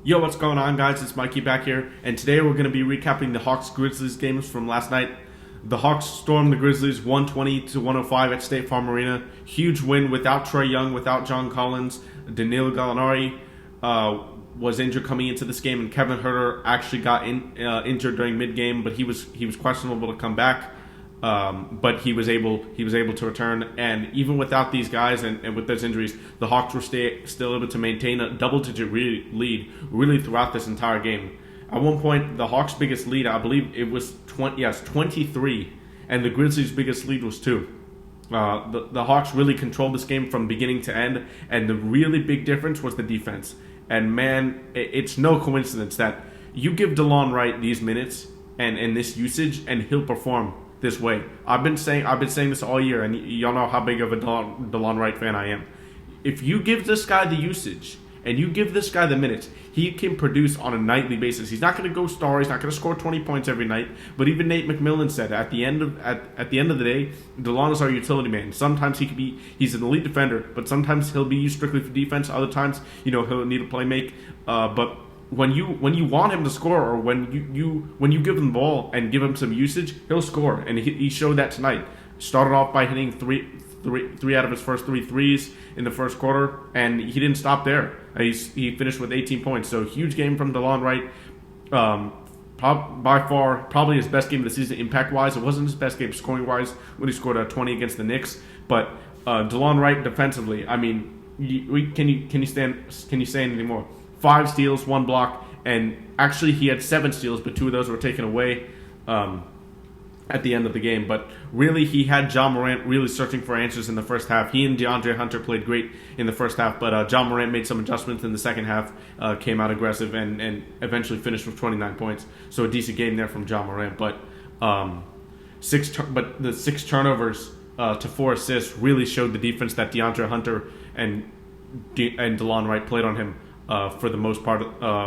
Yo, what's going on, guys? It's Mikey back here, and today we're going to be recapping the Hawks-Grizzlies games from last night. The Hawks stormed the Grizzlies 120-105 at State Farm Arena. Huge win without Trae Young, without John Collins. Danilo Gallinari was injured coming into this game, and Kevin Huerter actually got injured during mid-game, but he was questionable to come back. But he was able to return, and even without these guys and with those injuries, the Hawks were still able to maintain a double-digit lead really throughout this entire game. At one point, the Hawks' biggest lead, I believe it was 23, and the Grizzlies' biggest lead was 2. The Hawks really controlled this game from beginning to end, and the really big difference was the defense. And man, it's no coincidence that you give Delong Wright these minutes and this usage, and he'll perform this way. I've been saying this all year, and y'all know how big of a Delong Wright fan I am. If you give this guy the usage and you give this guy the minutes, he can produce on a nightly basis. He's not going to go star. He's not going to score 20 points every night. But even Nate McMillan said at the end of the day, Delong is our utility man. Sometimes he's an elite defender, but sometimes he'll be used strictly for defense. Other times, he'll need a play make. But when you want him to score, or when you give him the ball and give him some usage, he'll score, and he showed that tonight. Started off by hitting three out of his first 3 threes in the first quarter, and he didn't stop there. He finished with 18 points. So huge game from Delong Wright. By far, probably his best game of the season impact-wise. It wasn't his best game scoring-wise when he scored a 20 against the Knicks, but Delong Wright defensively. I mean, can you say anything more? 5 steals, 1 block, and actually he had 7 steals, but 2 of those were taken away at the end of the game. But really, he had John Morant really searching for answers in the first half. He and DeAndre Hunter played great in the first half, but John Morant made some adjustments in the second half, came out aggressive, and eventually finished with 29 points. So a decent game there from John Morant. But the 6 turnovers to 4 assists really showed the defense that DeAndre Hunter and Delong Wright played on him for the most part,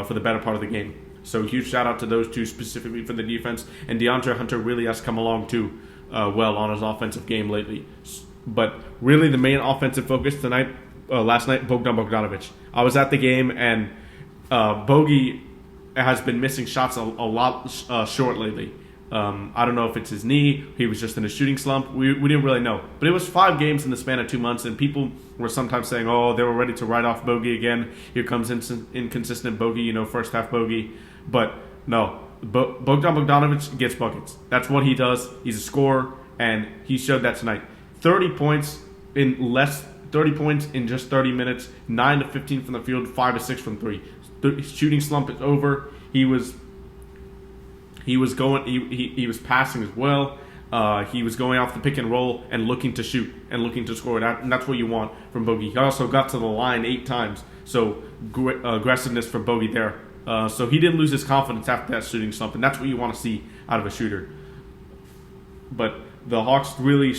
for the better part of the game. So huge shout out to those two specifically for the defense. And DeAndre Hunter really has come along too well on his offensive game lately. But really the main offensive focus last night, Bogdan Bogdanovic. I was at the game, and Bogey has been missing shots a lot short lately. I don't know if it's his knee. He was just in a shooting slump. We didn't really know. But it was 5 games in the span of 2 months, and people were sometimes saying, oh, they were ready to write off Bogey again. Here comes inconsistent Bogey, first half Bogey. But no, Bogdan Bogdanovic gets buckets. That's what he does. He's a scorer, and he showed that tonight. 30 points in just 30 minutes, 9 to 15 from the field, 5 to 6 from 3. Shooting slump is over. He was passing as well. He was going off the pick and roll and looking to shoot and looking to score. And that's what you want from Bogey. He also got to the line 8 times. So aggressiveness from Bogey there. So he didn't lose his confidence after that shooting slump, and that's what you want to see out of a shooter. But the Hawks really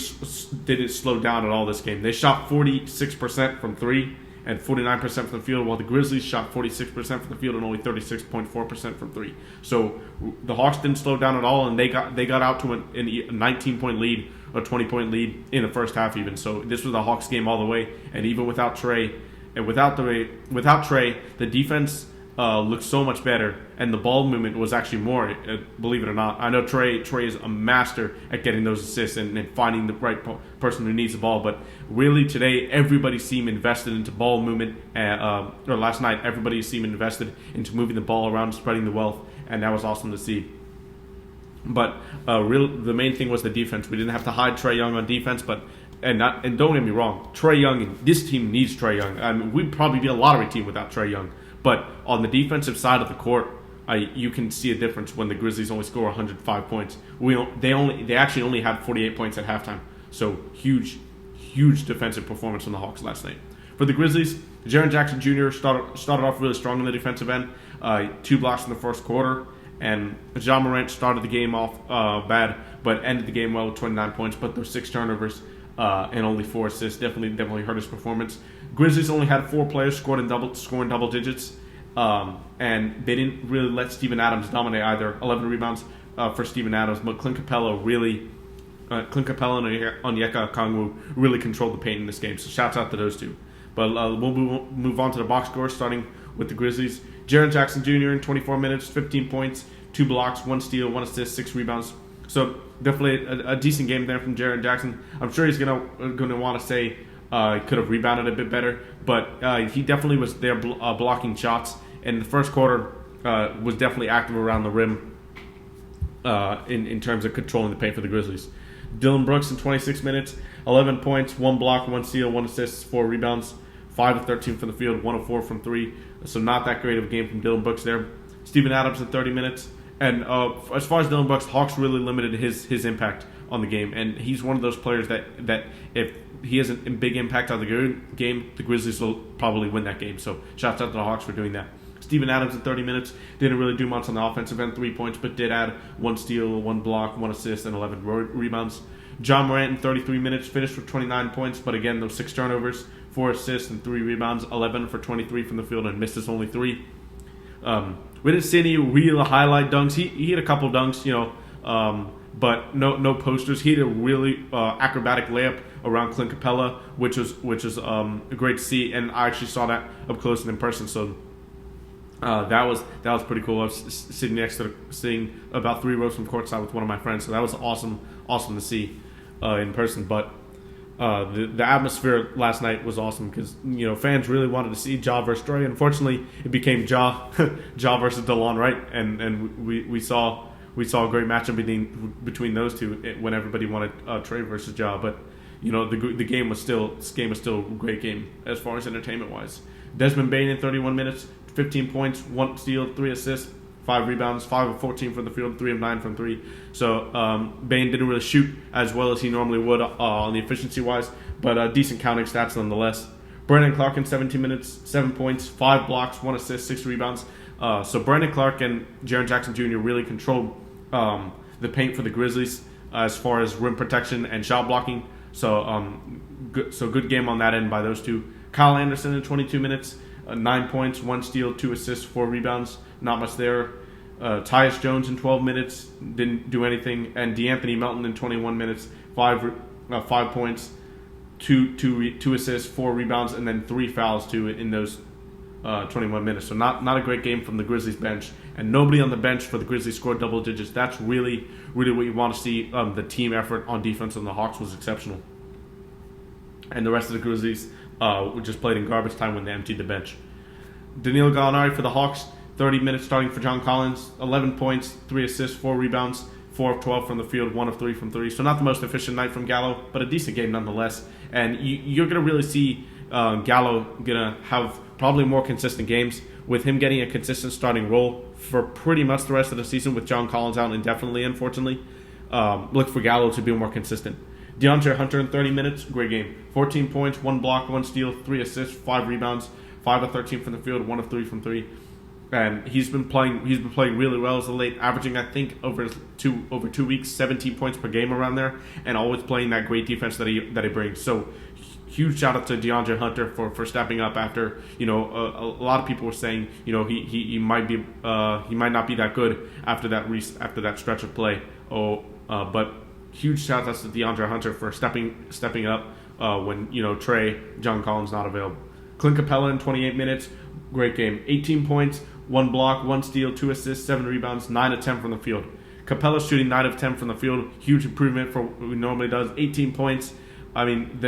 didn't slow down at all this game. They shot 46% from 3 and 49% from the field, while the Grizzlies shot 46% from the field and only 36.4% from 3. So the Hawks didn't slow down at all, and they got out to a 19-point lead, a 20-point lead in the first half even. So this was a Hawks game all the way, and even without Trae, the defense looked so much better, and the ball movement was actually more, believe it or not. I know Trae is a master at getting those assists and finding the right person who needs the ball, but really today everybody seemed invested into ball movement, or last night everybody seemed invested into moving the ball around, spreading the wealth, and that was awesome to see. But the main thing was the defense. We didn't have to hide Trae Young on defense, and don't get me wrong, Trae Young, this team needs Trae Young. I mean, we'd probably be a lottery team without Trae Young. But on the defensive side of the court, you can see a difference when the Grizzlies only score 105 points. They actually only had 48 points at halftime. So huge defensive performance from the Hawks last night. For the Grizzlies, Jaren Jackson Jr. started off really strong in the defensive end. 2 blocks in the first quarter, and John Morant started the game off bad, but ended the game well with 29 points. But those 6 turnovers and only 4 assists definitely hurt his performance. Grizzlies only had 4 players scoring double digits, and they didn't really let Steven Adams dominate either. 11 rebounds for Steven Adams, but Clint Capella and Onyeka Okongwu really controlled the paint in this game. So shouts out to those two. But we'll move on to the box score, starting with the Grizzlies. Jaren Jackson Jr. in 24 minutes, 15 points, 2 blocks, 1 steal, 1 assist, 6 rebounds. So definitely a decent game there from Jaren Jackson. I'm sure he's gonna want to say he could have rebounded a bit better, but he definitely was there blocking shots. And the first quarter was definitely active around the rim in terms of controlling the paint for the Grizzlies. Dillon Brooks in 26 minutes, 11 points, 1 block, 1 steal, 1 assist, 4 rebounds, 5 of 13 from the field, 1 of 4 from 3. So not that great of a game from Dillon Brooks there. Steven Adams in 30 minutes. And as far as Dillon Brooks, Hawks really limited his impact on the game. And he's one of those players that if he has a big impact on the game, the Grizzlies will probably win that game. So shouts out to the Hawks for doing that. Steven Adams in 30 minutes didn't really do much on the offensive end, 3 points, but did add 1 steal, 1 block, 1 assist, and 11 rebounds. John Morant in 33 minutes finished with 29 points, but again, those 6 turnovers, 4 assists, and 3 rebounds, 11 for 23 from the field, and missed his only 3. We didn't see any real highlight dunks. He had a couple dunks, but no posters. He had a really acrobatic layup around Clint Capella, which was great to see, and I actually saw that up close and in person. So that was pretty cool. I was sitting about 3 rows from courtside with one of my friends, so that was awesome to see in person. But the atmosphere last night was awesome because fans really wanted to see Ja versus Trae. Unfortunately, it became Ja versus Delong Wright, and we saw a great matchup between those two when everybody wanted Trae versus Ja. But the game was still a great game as far as entertainment wise. Desmond Bane in 31 minutes, 15 points, 1 steal, 3 assists, 5 rebounds, 5 of 14 from the field, 3 of 9 from 3. So Bane didn't really shoot as well as he normally would on the efficiency-wise, but decent counting stats nonetheless. Brandon Clark in 17 minutes, 7 points, 5 blocks, 1 assist, 6 rebounds. So Brandon Clark and Jaren Jackson Jr. really controlled the paint for the Grizzlies as far as rim protection and shot blocking. So good game on that end by those two. Kyle Anderson in 22 minutes, 9 points, 1 steal, 2 assists, 4 rebounds. Not much there. Tyus Jones in 12 minutes didn't do anything, and DeAnthony Melton in 21 minutes, 5 points, 2 assists, 4 rebounds, and then 3 fouls too in those 21 minutes. So not a great game from the Grizzlies bench, and nobody on the bench for the Grizzlies scored double digits. That's really what you want to see. The team effort on defense on the Hawks was exceptional, and the rest of the Grizzlies just played in garbage time when they emptied the bench. Danilo Gallinari for the Hawks, 30 minutes starting for John Collins, 11 points, 3 assists, 4 rebounds, 4 of 12 from the field, 1 of 3 from 3. So not the most efficient night from Gallo, but a decent game nonetheless. And you're going to really see Gallo going to have probably more consistent games with him getting a consistent starting role for pretty much the rest of the season with John Collins out indefinitely, unfortunately. Look for Gallo to be more consistent. DeAndre Hunter in 30 minutes, great game. 14 points, 1 block, 1 steal, 3 assists, 5 rebounds, 5 of 13 from the field, 1 of 3 from 3. And he's been playing really well as of late, averaging I think over 2 weeks 17 points per game around there, and always playing that great defense that he brings. So huge shout out to DeAndre Hunter for stepping up after a lot of people were saying he might not be that good after that stretch of play. But huge shout outs to DeAndre Hunter for stepping up when Trae, John Collins not available. Clint Capella in 28 minutes, great game. 18 points, 1 block, 1 steal, 2 assists, 7 rebounds, 9 of 10 from the field. Capella shooting 9 of 10 from the field, huge improvement for what he normally does. 18 points. I mean,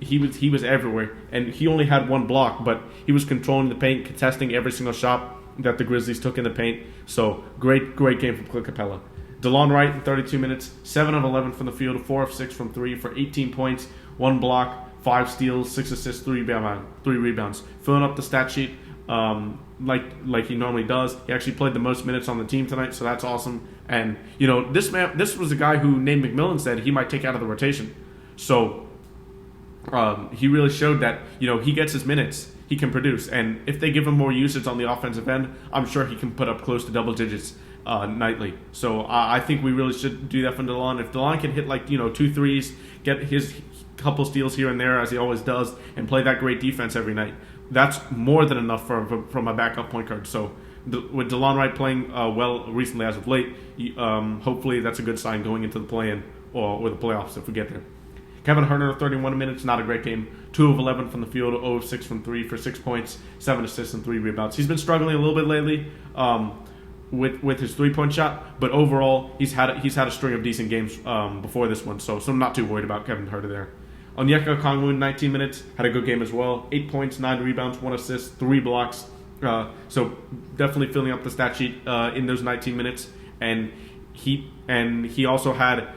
he was everywhere, and he only had 1 block, but he was controlling the paint, contesting every single shot that the Grizzlies took in the paint. So great game from Clint Capella. Delong Wright in 32 minutes, 7 of 11 from the field, 4 of 6 from 3 for 18 points, 1 block, 5 steals, 6 assists, 3 rebounds. Filling up the stat sheet like he normally does. He actually played the most minutes on the team tonight, so that's awesome. And this was a guy who Nate McMillan said he might take out of the rotation. So he really showed that he gets his minutes, he can produce, and if they give him more usage on the offensive end, I'm sure he can put up close to double digits nightly. So I think we really should do that from Delong. If Delong can hit 2 threes, get his couple steals here and there as he always does, and play that great defense every night, that's more than enough from a backup point guard. So with Delong Wright playing well recently as of late, hopefully that's a good sign going into the play-in or the playoffs if we get there. Kevin Huerter, 31 minutes, not a great game. 2 of 11 from the field, 0 of 6 from 3 for 6 points, 7 assists, and 3 rebounds. He's been struggling a little bit lately with his 3-point shot, but overall he's had a string of decent games before this one, so I'm not too worried about Kevin Huerter there. Onyeka Okongwu, 19 minutes, had a good game as well. 8 points, 9 rebounds, 1 assist, 3 blocks. So definitely filling up the stat sheet in those 19 minutes, and he also had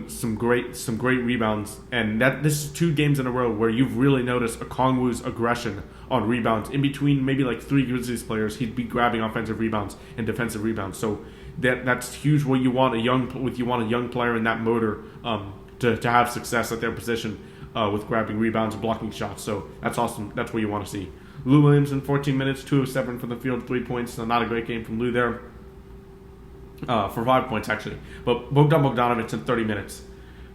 some great rebounds. And this is 2 games in a row where you've really noticed Okongwu's aggression on rebounds. In between maybe like 3 Grizzlies players, he'd be grabbing offensive rebounds and defensive rebounds. So that's huge. What you want a young player in that motor to have success at their position with grabbing rebounds and blocking shots. So that's awesome. That's what you want to see. Lou Williams in 14 minutes, 2 of 7 from the field, 3 points. So not a great game from Lou there. For 5 points, actually. But Bogdan Bogdanovic in 30 minutes.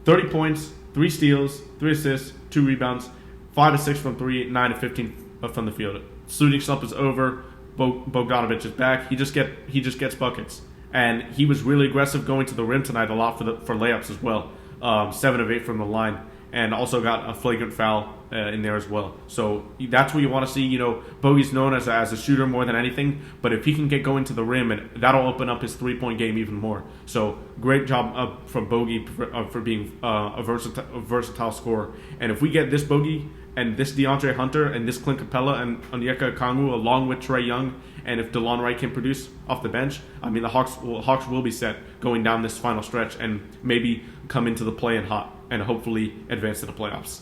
30 points, 3 steals, 3 assists, 2 rebounds, 5 of 6 from 3, 9 of 15 from the field. Shooting slump is over. Bogdanovic is back. He just gets buckets. And he was really aggressive going to the rim tonight a lot for layups as well. 7 of 8 from the line. And also got a flagrant foul in there as well. So that's what you want to see. You know, Bogey's known as a shooter more than anything, but if he can get going to the rim, and that'll open up his 3-point game even more. So great job from Bogey for being a versatile scorer. And if we get this Bogey and this DeAndre Hunter and this Clint Capella and Onyeka Okongwu along with Trae Young, and if Delong Wright can produce off the bench, I mean the Hawks will be set going down this final stretch and maybe come into the play-in hot and hopefully advance to the playoffs.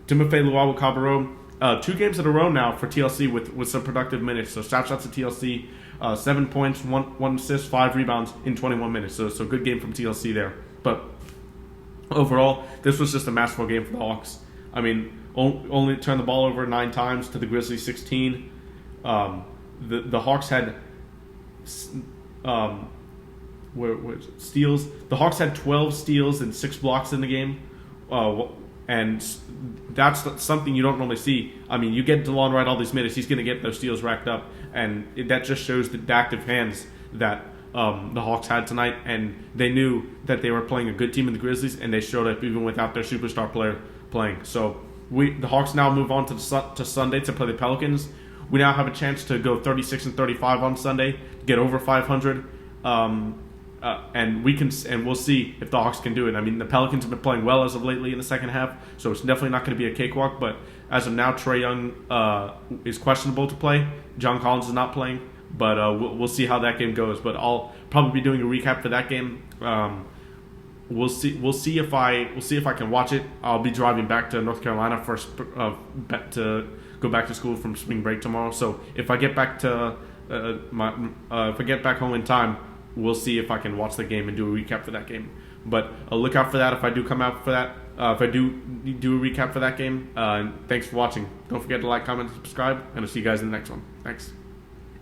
Timofey Luwawu-Cabarrot, 2 games in a row now for TLC with some productive minutes. So shout out to TLC, 7 points, 1 assist, 5 rebounds in 21 minutes. So good game from TLC there. But overall, this was just a masterful game for the Hawks. I mean, only turned the ball over 9 times to the Grizzlies 16. The Hawks had steals. The Hawks had 12 steals and 6 blocks in the game, and that's something you don't normally see. I mean, you get Delong Wright all these minutes, he's going to get those steals racked up, and that just shows the active hands that the Hawks had tonight, and they knew that they were playing a good team in the Grizzlies, and they showed up even without their superstar player playing. So the Hawks now move on to Sunday to play the Pelicans. We now have a chance to go 36-35 on Sunday, get over 500. And we'll see if the Hawks can do it. I mean, the Pelicans have been playing well as of lately in the second half, so it's definitely not going to be a cakewalk. But as of now, Trae Young is questionable to play. John Collins is not playing, but we'll see how that game goes. But I'll probably be doing a recap for that game. We'll see if I can watch it. I'll be driving back to North Carolina first to go back to school from spring break tomorrow. So if I get back to if I get back home in time, we'll see if I can watch the game and do a recap for that game. But look out for that if I do come out for that. If I do a recap for that game. Thanks for watching. Don't forget to like, comment, and subscribe. And I'll see you guys in the next one. Thanks.